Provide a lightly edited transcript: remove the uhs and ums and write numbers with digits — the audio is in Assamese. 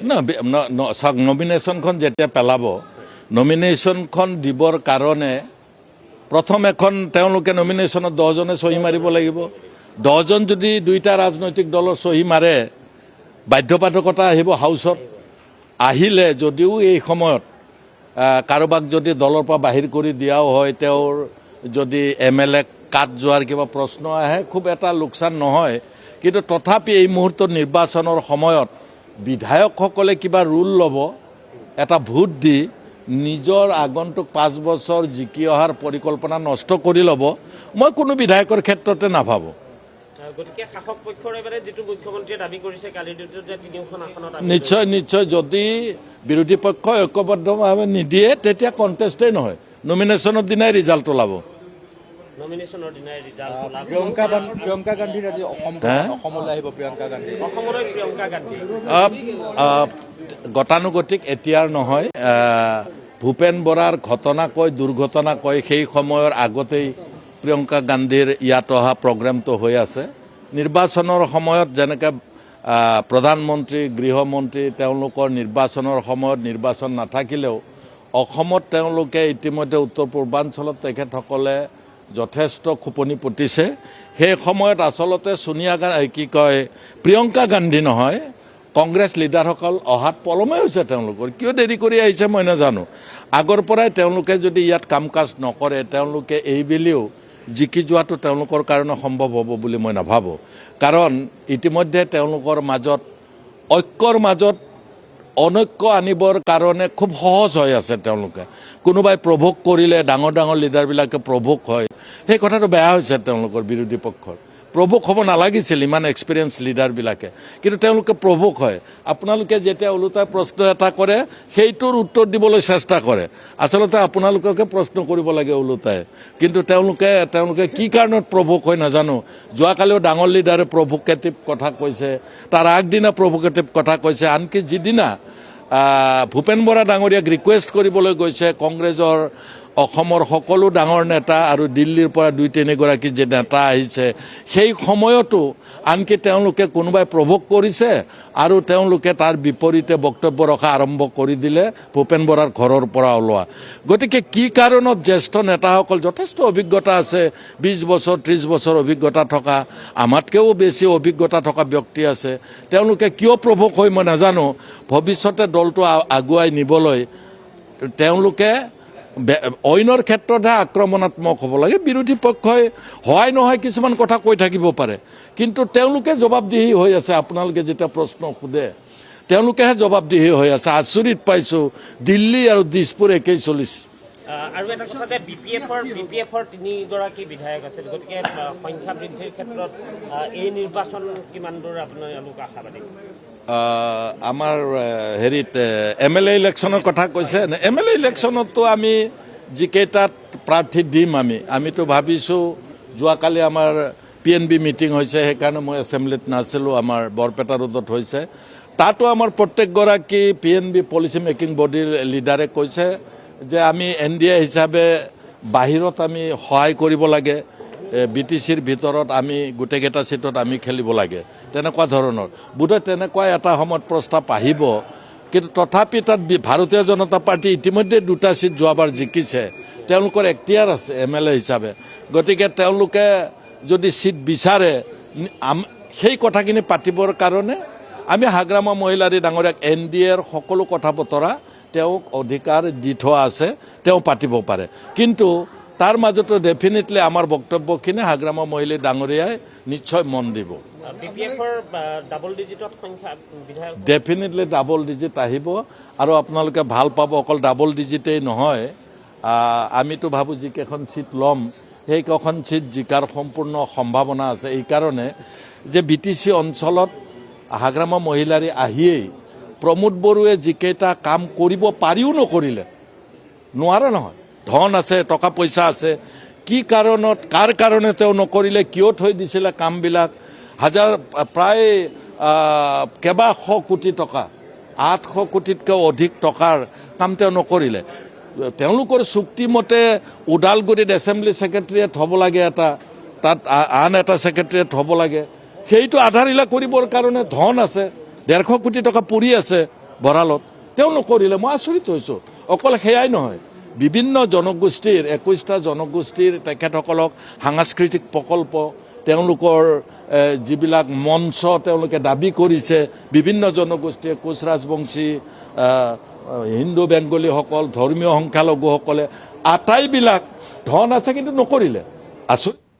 না চাওক নমিনেশ্যনখন যেতিয়া পেলাব নমিনেশ্যনখন দিবৰ কাৰণে প্ৰথম এখন তেওঁলোকে নমিনেশ্যনত 10জনে চহী মাৰিব লাগিব 10জন যদি দুইটা ৰাজনৈতিক দলৰ চহী মাৰে বাধ্যবাধকতা আহিব হাউচত আহিলে যদিও এই সময়ত কাৰোবাক যদি দলৰ পৰা বাহিৰ কৰি দিয়াও হয় তেওঁৰ যদি MLA কাট যোৱাৰ কিবা প্ৰশ্ন আহে খুব এটা লোকচান নহয় কিন্তু তথাপি এই মুহূৰ্তত নিৰ্বাচনৰ সময়ত বিধায়কসকলে কিবা ৰুল ল'ব এটা ভোট দি নিজৰ আগন্তুক 5 বছৰ জিকি অহাৰ পৰিকল্পনা নষ্ট কৰি ল'ব মই কোনো বিধায়কৰ ক্ষেত্ৰতে নাভাবোঁ গতিকে শাসক পক্ষৰ এবাৰে যেটো মুখ্যমন্ত্ৰীয়ে দাবী কৰিছে কালি যে তিনিখন আসনত নিশ্চয় যদি বিৰোধী পক্ষ ঐক্যবদ্ধভাৱে নিদিয়ে তেতিয়া কণ্টেষ্টেই নহয় নমিনেশ্যনৰ দিনাই ৰিজাল্ট ওলাব নমিনেশ্যনৰ দিনাই ৰিজাল্ট ওলাব প্ৰিয়ংকা গান্ধীৰ আজি অসমলৈ আহিব প্ৰিয়ংকা গান্ধী গতানুগতিক এতিয়াৰ নহয় ভূপেন বৰাৰ ঘটনা কৈ দুৰ্ঘটনা কৈ সেই সময়ৰ আগতেই প্ৰিয়ংকা গান্ধীৰ ইয়াত অহা প্ৰগ্ৰামটো হৈ আছে নিৰ্বাচনৰ সময়ত যেনেকৈ প্ৰধানমন্ত্ৰী গৃহমন্ত্ৰী তেওঁলোকৰ নিৰ্বাচনৰ সময়ত নিৰ্বাচন নাথাকিলেও অসমত তেওঁলোকে ইতিমধ্যে উত্তৰ পূৰ্বাঞ্চলত তেখেতসকলে যথেষ্ট খোপনি পুতিছে সেই সময়ত আচলতে সোনিয়া গান্ধী কি কয় প্ৰিয়ংকা গান্ধী নহয় কংগ্ৰেছ লিডাৰসকল অহাত পলমে হৈছে তেওঁলোকৰ কিয় দেৰি কৰি আহিছে মই নাজানো আগৰ পৰাই তেওঁলোকে যদি ইয়াত কাম কাজ নকৰে তেওঁলোকে এইবেলিও জিকি যোৱাটো তেওঁলোকৰ কাৰণে সম্ভৱ হ'ব বুলি মই নাভাবোঁ কাৰণ ইতিমধ্যে তেওঁলোকৰ মাজত ঐক্যৰ মাজত অনৈক্য আনিবৰ কাৰণে খুব সহজ হৈ আছে তেওঁলোকে কোনোবাই প্ৰভোগ কৰিলে ডাঙৰ লিডাৰবিলাকে প্ৰভোগ হয় সেই কথাটো বেয়া হৈছে তেওঁলোকৰ বিৰোধী পক্ষৰ প্ৰভোগ হ'ব নালাগিছিল ইমান এক্সপিৰিয়েঞ্চ লিডাৰবিলাকে কিন্তু তেওঁলোকে প্ৰভোগ হয় আপোনালোকে যেতিয়া ওলোটাই প্ৰশ্ন এটা কৰে সেইটোৰ উত্তৰ দিবলৈ চেষ্টা কৰে আচলতে আপোনালোককে প্ৰশ্ন কৰিব লাগে ওলোটাই কিন্তু তেওঁলোকে কি কাৰণত প্ৰভোগ হয় নাজানো যোৱাকালিও ডাঙৰ লিডাৰে প্ৰভোকেটিভ কথা কৈছে তাৰ আগদিনা প্ৰভোকেটিভ কথা কৈছে আনকি যিদিনা ভূপেন বৰা ডাঙৰীয়াক ৰিকুৱেষ্ট কৰিবলৈ গৈছে কংগ্ৰেছৰ অসমৰ সকলো ডাঙৰ নেতা আৰু দিল্লীৰ পৰা 2-3 গৰাকী যে নেতা আহিছে সেই সময়তো আনকি তেওঁলোকে কোনোবাই প্ৰভোগ কৰিছে আৰু তেওঁলোকে তাৰ বিপৰীতে বক্তব্য ৰখা আৰম্ভ কৰি দিলে ভূপেন বৰাৰ ঘৰৰ পৰা ওলোৱা গতিকে কি কাৰণত জ্যেষ্ঠ নেতাসকল যথেষ্ট অভিজ্ঞতা আছে 20 বছৰ 30 বছৰ অভিজ্ঞতা থকা আমাতকৈও বেছি অভিজ্ঞতা থকা ব্যক্তি আছে তেওঁলোকে কিয় প্ৰভোগ হয় মই নাজানো ভৱিষ্যতে দলটো আগুৱাই নিবলৈ তেওঁলোকে অইনৰ ক্ষেত্ৰতহে আক্ৰমণাত্মক হ'ব লাগে বিৰোধী পক্ষই হয় নহয় কিছুমান কথা কৈ থাকিব পাৰে কিন্তু তেওঁলোকে জবাবদিহি হৈ আছে আপোনালোকে যেতিয়া প্ৰশ্ন সোধে তেওঁলোকেহে জবাবদিহি হৈ আছে আচৰিত পাইছোঁ দিল্লী আৰু দিছপুৰ একেই চলিছে আৰু এটা কথা যে বিপিএফৰ 3গৰাকী বিধায়ক আছে গতিকে সংখ্যা বৃদ্ধিৰ ক্ষেত্ৰত এই নিৰ্বাচন কিমান দূৰ আপোনালোক আশাবাদী আমাৰ হেৰিত MLA ইলেকশ্যনৰ কথা কৈছে MLA ইলেকশ্যনতো আমি যিকেইটাত প্ৰাৰ্থী দিম আমিতো ভাবিছোঁ যোৱাকালি আমাৰ PNB মিটিং হৈছে সেইকাৰণে মই এছেম্বলিত নাছিলোঁ আমাৰ বৰপেটা ৰোডত হৈছে তাতো আমাৰ প্ৰত্যেকগৰাকী PNB পলিচি মেকিং বডিৰ লিডাৰে কৈছে যে আমি NDA হিচাপে বাহিৰত আমি সহায় কৰিব লাগে BTCৰ ভিতৰত আমি গোটেইকেইটা চিটত আমি খেলিব লাগে তেনেকুৱা ধৰণৰ বোধহয় তেনেকুৱা এটা সময়ত প্ৰস্তাৱ আহিব কিন্তু তথাপি তাত ভাৰতীয় জনতা পাৰ্টি ইতিমধ্যে 2টা চিট যোৱাবাৰ জিকিছে তেওঁলোকৰ এখতিয়াৰ আছে MLA হিচাপে গতিকে তেওঁলোকে যদি চিট বিচাৰে সেই কথাখিনি পাতিবৰ কাৰণে আমি হাগ্ৰামা মহিলাৰী ডাঙৰীয়াক NDAৰ সকলো কথা বতৰা তেওঁক অধিকাৰ দি থোৱা আছে তেওঁ পাতিব পাৰে কিন্তু তাৰ মাজতো ডেফিনেটলি আমাৰ বক্তব্যখিনি হাগ্ৰামা মহিলা ডাঙৰীয়াই নিশ্চয় মন দিব ডেফিনেটলি ডাবল ডিজিট আহিব আৰু আপোনালোকে ভাল পাব অকল ডাবল ডিজিটেই নহয় আমিতো ভাবোঁ যিকেইখন চিট ল'ম সেইকেইখন চিট জিকাৰ সম্পূৰ্ণ সম্ভাৱনা আছে এইকাৰণে যে BTC অঞ্চলত হাগ্ৰামা মহিলাৰী আহিয়েই প্ৰমোদ বড়োৱে যিকেইটা কাম কৰিব পাৰিও নকৰিলে নোৱাৰে নহয় ধন আছে টকা পইচা আছে কি কাৰণত কাৰ কাৰণে তেওঁ নকৰিলে কিয় থৈ দিছিলে কামবিলাক প্ৰায় কেইবাশ কোটি টকা 800 কোটিতকৈ অধিক টকাৰ কাম তেওঁ নকৰিলে তেওঁলোকৰ চুক্তিমতে ওদালগুৰিত এছেম্বলি ছেক্ৰেটেৰিয়েট হ'ব লাগে এটা তাত আন এটা ছেক্ৰেটেৰিয়েট হ'ব লাগে সেইটো আধাৰিলা কৰিবৰ কাৰণে ধন আছে 150 কোটি টকা পৰি আছে ভঁৰালত, তেওঁ নকৰিলে। মই আচৰিত হৈছোঁ। অকল সেয়াই নহয়, বিভিন্ন জনগোষ্ঠীৰ 21টা জনগোষ্ঠীৰ তেখেতসকলক সাংস্কৃতিক প্ৰকল্প, তেওঁলোকৰ যিবিলাক মঞ্চ তেওঁলোকে দাবী কৰিছে, বিভিন্ন জনগোষ্ঠীয়ে কোচ ৰাজবংশী, হিন্দু বেংগলীসকল, ধৰ্মীয় সংখ্যালঘুসকলে আটাইবিলাক ধন আছে কিন্তু নকৰিলে। আচৰিত।